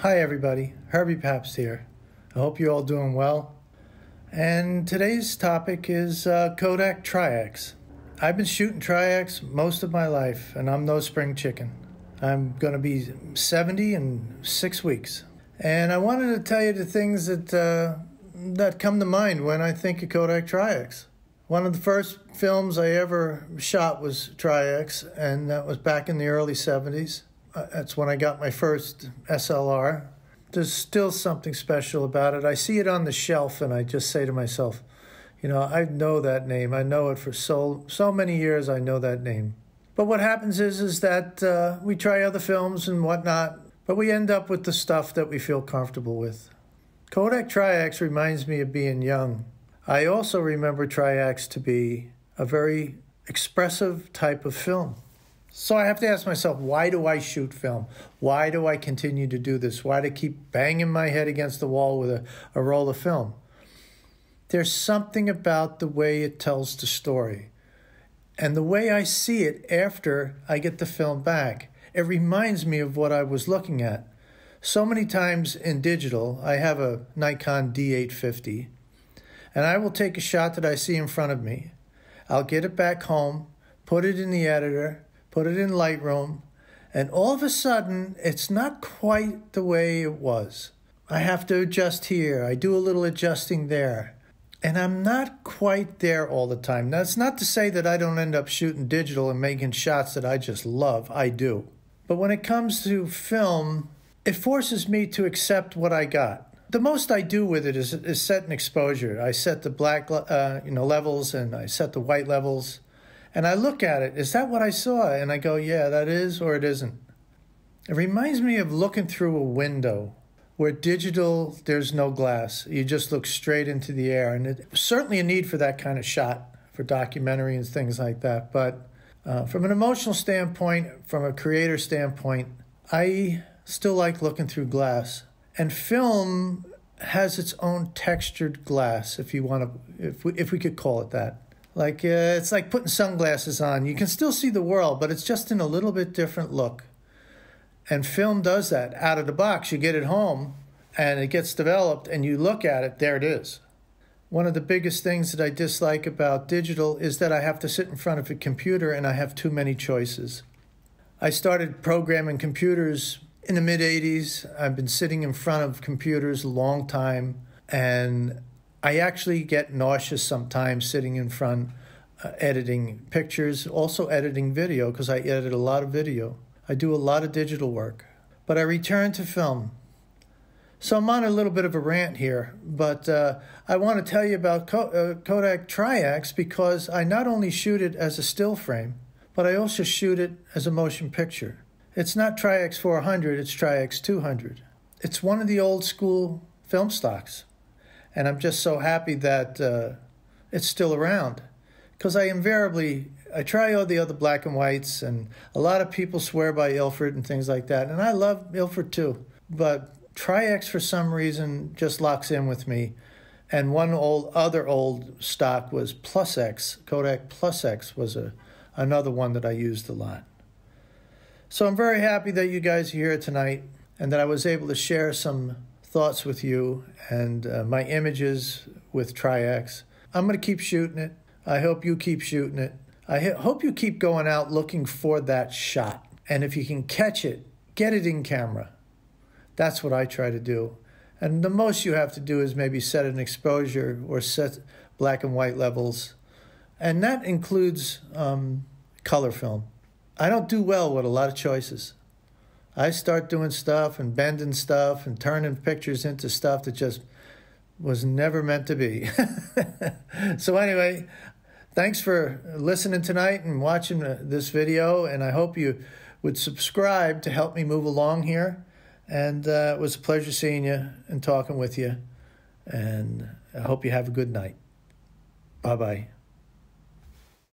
Hi everybody, Herbie Pabst here. I hope you're all doing well. And today's topic is Kodak Tri-x. I've been shooting Tri-x most of my life, and I'm no spring chicken. I'm going to be 70 in 6 weeks. And I wanted to tell you the things that come to mind when I think of Kodak Tri-x. One of the first films I ever shot was Tri-x, and that was back in the early 70s. That's when I got my first SLR. There's still something special about it. I see it on the shelf, and I just say to myself, you know, I know that name. I know it for so many years. I know that name. But what happens is that we try other films and whatnot, but we end up with the stuff that we feel comfortable with. Kodak Tri-x reminds me of being young. I also remember Tri-x to be a very expressive type of film. So I have to ask myself, why do I shoot film? Why do I continue to do this? Why do I keep banging my head against the wall with a roll of film? There's something about the way it tells the story. And the way I see it after I get the film back, it reminds me of what I was looking at. So many times in digital, I have a Nikon D850, and I will take a shot that I see in front of me. I'll get it back home, put it in the editor, put it in Lightroom, and all of a sudden, it's not quite the way it was. I have to adjust here. I do a little adjusting there. And I'm not quite there all the time. Now, it's not to say that I don't end up shooting digital and making shots that I just love. I do. But when it comes to film, it forces me to accept what I got. The most I do with it is set an exposure. I set the black levels, and I set the white levels. And I look at it, is that what I saw? And I go, yeah, that is or it isn't. It reminds me of looking through a window where digital, there's no glass. You just look straight into the air. And it's certainly a need for that kind of shot, for documentary and things like that. But from an emotional standpoint, from a creator standpoint, I still like looking through glass. And film has its own textured glass, if you want to, if we could call it that. Like, it's like putting sunglasses on. You can still see the world, but it's just in a little bit different look. And film does that. Out of the box, you get it home, and it gets developed, and you look at it, there it is. One of the biggest things that I dislike about digital is that I have to sit in front of a computer, and I have too many choices. I started programming computers in the mid-'80s. I've been sitting in front of computers a long time, and I actually get nauseous sometimes sitting in front, editing pictures, also editing video, because I edit a lot of video. I do a lot of digital work, but I return to film. So I'm on a little bit of a rant here, but I want to tell you about Kodak Tri-x because I not only shoot it as a still frame, but I also shoot it as a motion picture. It's not Tri-x 400, it's Tri-x 200. It's one of the old school film stocks. And I'm just so happy that it's still around. Because I try all the other black and whites, and a lot of people swear by Ilford and things like that. And I love Ilford too. But Tri-x, for some reason, just locks in with me. And one other old stock was Plus X. Kodak Plus X was another one that I used a lot. So I'm very happy that you guys are here tonight, and that I was able to share some thoughts with you and my images with Tri-x. I'm going to keep shooting it. I hope you keep shooting it. I hope you keep going out looking for that shot. And if you can catch it, get it in camera. That's what I try to do. And the most you have to do is maybe set an exposure or set black and white levels. And that includes color film. I don't do well with a lot of choices. I start doing stuff and bending stuff and turning pictures into stuff that just was never meant to be. So anyway, thanks for listening tonight and watching this video, and I hope you would subscribe to help me move along here. And it was a pleasure seeing you and talking with you, and I hope you have a good night. Bye-bye.